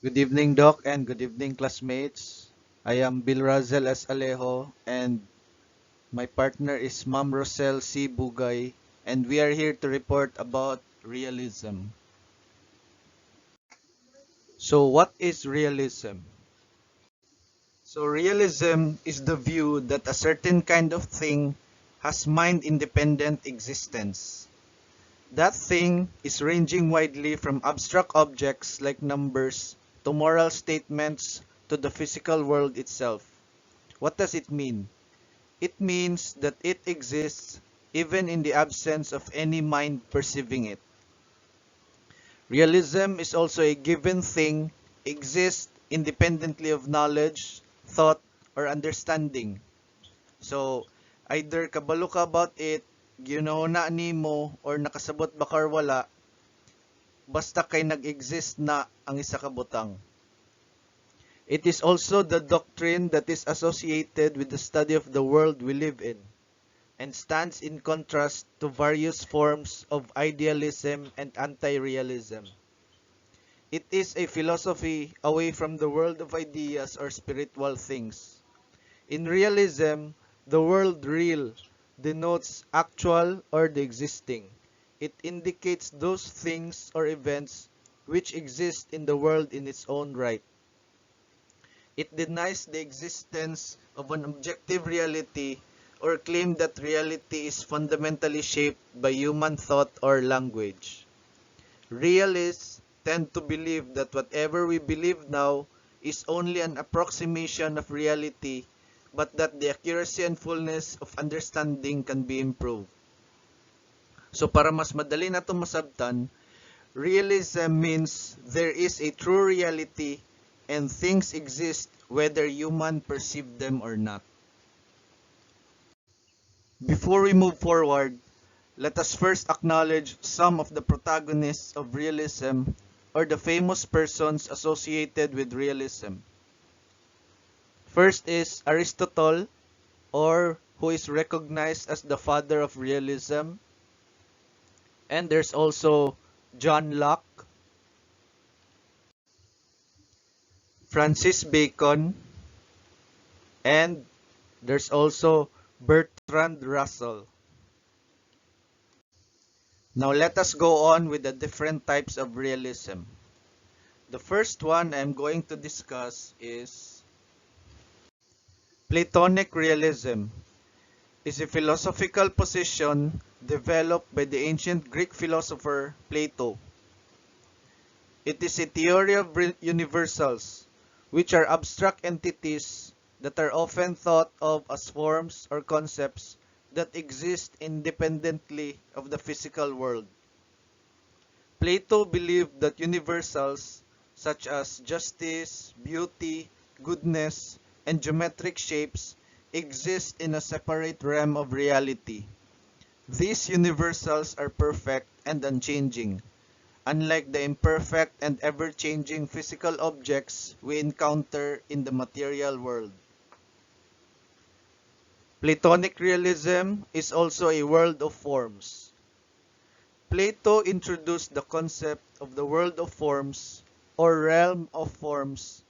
Good evening, Doc, and good evening, classmates. I am Bill Razel S. Alejo, and my partner is Ma'am Rosel C. Bugay, and we are here to report about realism. So, what is realism? So, realism is the view that a certain kind of thing has mind-independent existence. That thing is ranging widely from abstract objects like numbers to moral statements to the physical world itself. What does it mean? It means that it exists even in the absence of any mind perceiving it. Realism is also a given thing, exists independently of knowledge, thought, or understanding. So, either kabalo ka about it, ginahuna nimo, or nakasabot ba ka or wala, basta kay nag-exist na ang isa ka butang. It is also the doctrine that is associated with the study of the world we live in, and stands in contrast to various forms of idealism and anti-realism. It is a philosophy away from the world of ideas or spiritual things. In realism, the word real denotes actual or the existing. It indicates those things or events which exist in the world in its own right. It denies the existence of an objective reality or claim that reality is fundamentally shaped by human thought or language. Realists tend to believe that whatever we believe now is only an approximation of reality, but that the accuracy and fullness of understanding can be improved. So para mas madali na ito masabtan, realism means there is a true reality and things exist whether human perceive them or not. Before we move forward, let us first acknowledge some of the protagonists of realism or the famous persons associated with realism. First is Aristotle, or who is recognized as the father of realism. And there's also John Locke, Francis Bacon, and there's also Bertrand Russell. Now let us go on with the different types of realism. The first one I'm going to discuss is Platonic realism. Is a philosophical position developed by the ancient Greek philosopher Plato. It is a theory of universals, which are abstract entities that are often thought of as forms or concepts that exist independently of the physical world. Plato believed that universals such as justice, beauty, goodness, and geometric shapes exist in a separate realm of reality. These universals are perfect and unchanging, unlike the imperfect and ever-changing physical objects we encounter in the material world. Platonic realism is also a world of forms. Plato introduced the concept of the world of forms or realm of forms.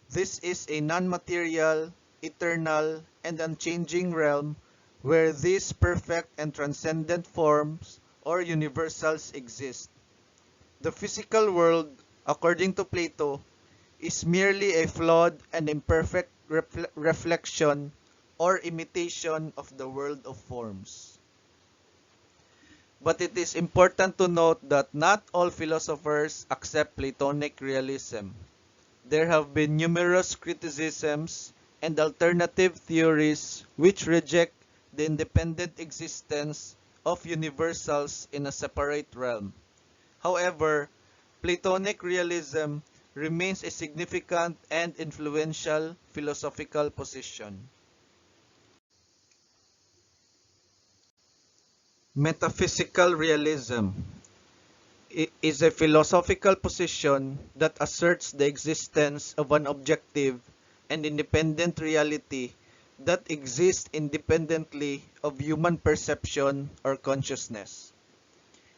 This is a non-material, eternal, and unchanging realm where these perfect and transcendent forms or universals exist. The physical world, according to Plato, is merely a flawed and imperfect reflection or imitation of the world of forms. But it is important to note that not all philosophers accept Platonic realism. There have been numerous criticisms and alternative theories which reject the independent existence of universals in a separate realm. However, Platonic realism remains a significant and influential philosophical position. Metaphysical realism is a philosophical position that asserts the existence of an objective and independent reality that exists independently of human perception or consciousness.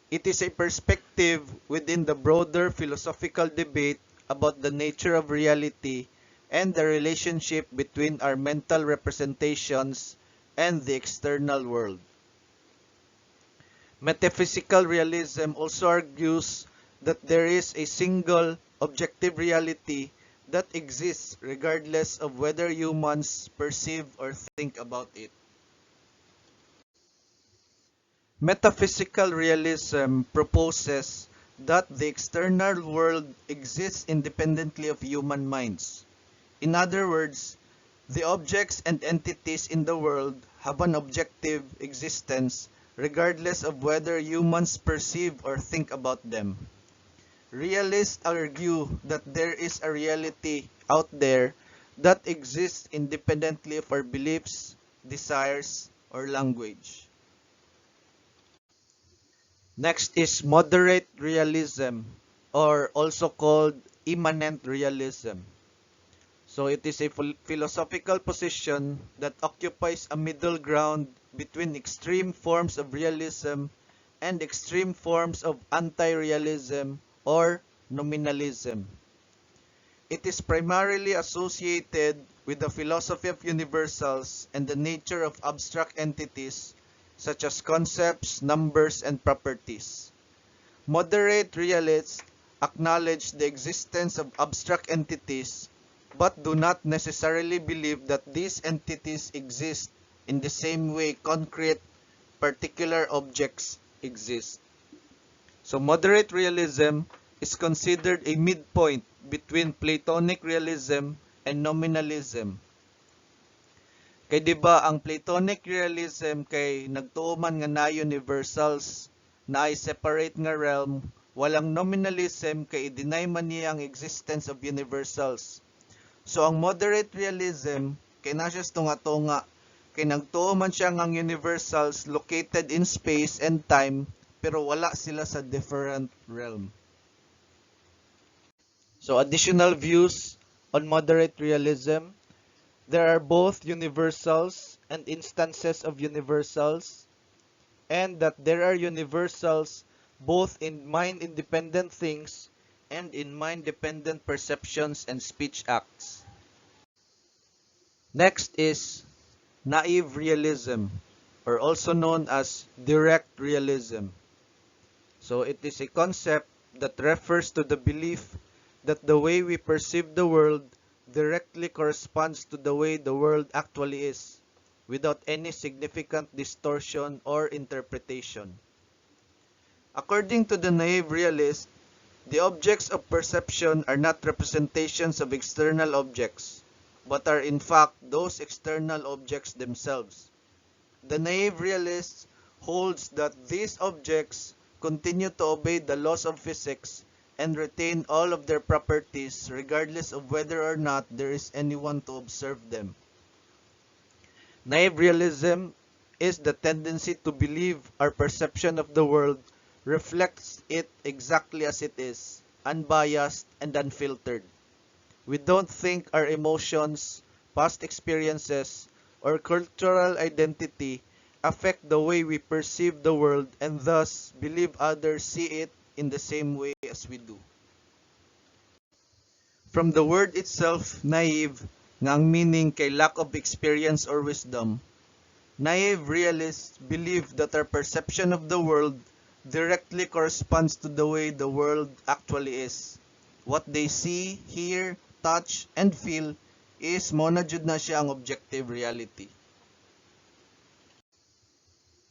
It is a perspective within the broader philosophical debate about the nature of reality and the relationship between our mental representations and the external world. Metaphysical realism also argues that there is a single objective reality that exists regardless of whether humans perceive or think about it. Metaphysical realism proposes that the external world exists independently of human minds. In other words, the objects and entities in the world have an objective existence regardless of whether humans perceive or think about them. Realists argue that there is a reality out there that exists independently of our beliefs, desires, or language. Next is moderate realism, or also called immanent realism. So it is a philosophical position that occupies a middle ground between extreme forms of realism and extreme forms of anti-realism or nominalism. It is primarily associated with the philosophy of universals and the nature of abstract entities such as concepts, numbers, and properties. Moderate realists acknowledge the existence of abstract entities but do not necessarily believe that these entities exist in the same way concrete, particular objects exist. So moderate realism is considered a midpoint between Platonic realism and nominalism. Kay di ba ang Platonic realism kay nagtuo man nga na universals na ay separate nga realm, walang nominalism kay i-deny man niya ang existence of universals. So ang moderate realism kay na siya tunga-tunga kay nagtuo man siya ang universals located in space and time pero wala sila sa different realm. So additional views on moderate realism. There are both universals and instances of universals, and that there are universals both in mind-independent things and in mind-dependent perceptions and speech acts. Next is naive realism, or also known as direct realism. So it is a concept that refers to the belief that the way we perceive the world directly corresponds to the way the world actually is, without any significant distortion or interpretation. According to the naive realist, the objects of perception are not representations of external objects, but are in fact those external objects themselves. The naive realist holds that these objects continue to obey the laws of physics and retain all of their properties regardless of whether or not there is anyone to observe them. Naive realism is the tendency to believe our perception of the world reflects it exactly as it is, unbiased and unfiltered. We don't think our emotions, past experiences, or cultural identity affect the way we perceive the world and thus believe others see it in the same way as we do. From the word itself, naive, nga ang meaning kay lack of experience or wisdom, naive realists believe that our perception of the world directly corresponds to the way the world actually is. What they see, hear, touch, and feel is mo na jud na siya ang objective reality.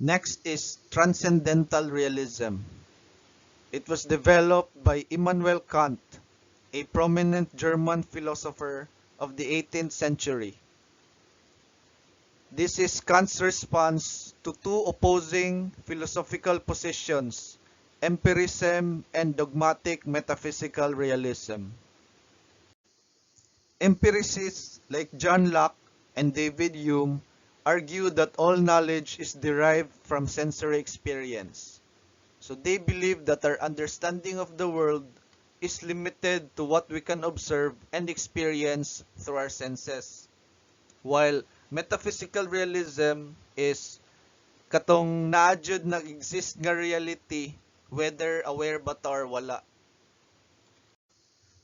Next is transcendental realism. It was developed by Immanuel Kant, a prominent German philosopher of the 18th century. This is Kant's response to two opposing philosophical positions, empiricism and dogmatic metaphysical realism. Empiricists like John Locke and David Hume argue that all knowledge is derived from sensory experience. So they believe that our understanding of the world is limited to what we can observe and experience through our senses. While metaphysical realism is katong naadjud nag-exist nga reality whether aware ba ta or wala.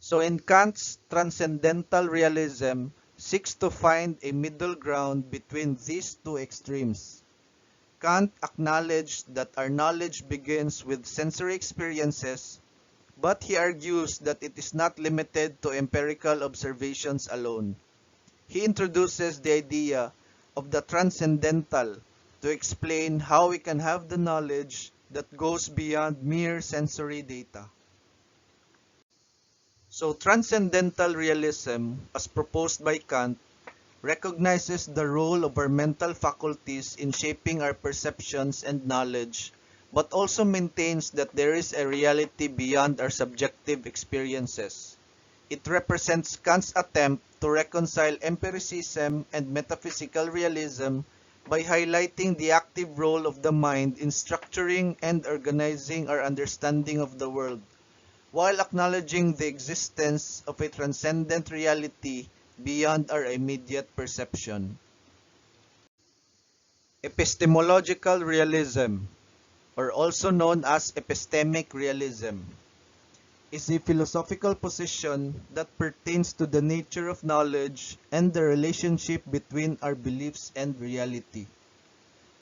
So in Kant's transcendental realism seeks to find a middle ground between these two extremes. Kant acknowledged that our knowledge begins with sensory experiences, but he argues that it is not limited to empirical observations alone. He introduces the idea of the transcendental to explain how we can have the knowledge that goes beyond mere sensory data. So transcendental realism, as proposed by Kant, recognizes the role of our mental faculties in shaping our perceptions and knowledge, but also maintains that there is a reality beyond our subjective experiences. It represents Kant's attempt to reconcile empiricism and metaphysical realism by highlighting the active role of the mind in structuring and organizing our understanding of the world, while acknowledging the existence of a transcendent reality beyond our immediate perception. Epistemological realism, or also known as epistemic realism, is a philosophical position that pertains to the nature of knowledge and the relationship between our beliefs and reality.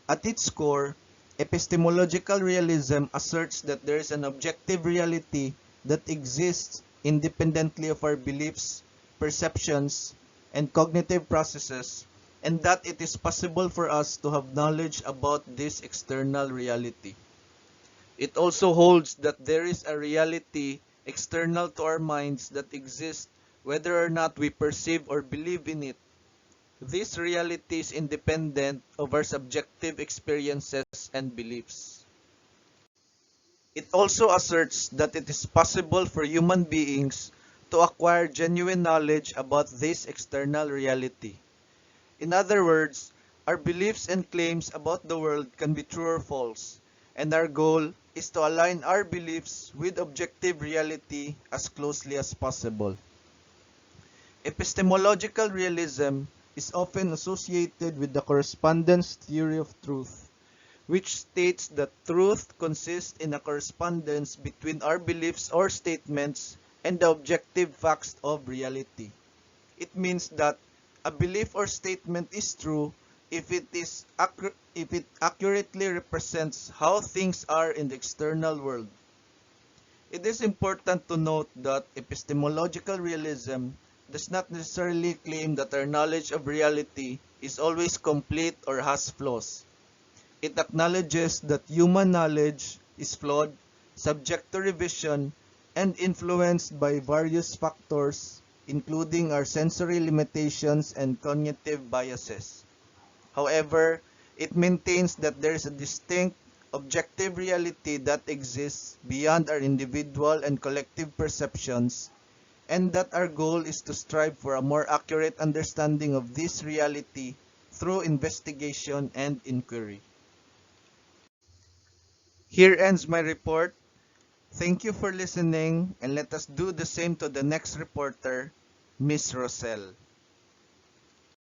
At its core, epistemological realism asserts that there is an objective reality that exists independently of our beliefs, perceptions, and cognitive processes, and that it is possible for us to have knowledge about this external reality. It also holds that there is a reality external to our minds that exists whether or not we perceive or believe in it. This reality is independent of our subjective experiences and beliefs. It also asserts that it is possible for human beings to acquire genuine knowledge about this external reality. In other words, our beliefs and claims about the world can be true or false, and our goal is to align our beliefs with objective reality as closely as possible. Epistemological realism is often associated with the correspondence theory of truth, which states that truth consists in a correspondence between our beliefs or statements and the objective facts of reality. It means that a belief or statement is true if it accurately represents how things are in the external world. It is important to note that epistemological realism does not necessarily claim that our knowledge of reality is always complete or has flaws. It acknowledges that human knowledge is flawed, subject to revision, and influenced by various factors, including our sensory limitations and cognitive biases. However, it maintains that there is a distinct, objective reality that exists beyond our individual and collective perceptions, and that our goal is to strive for a more accurate understanding of this reality through investigation and inquiry. Here ends my report. Thank you for listening, and let us do the same to the next reporter, Miss Roselle.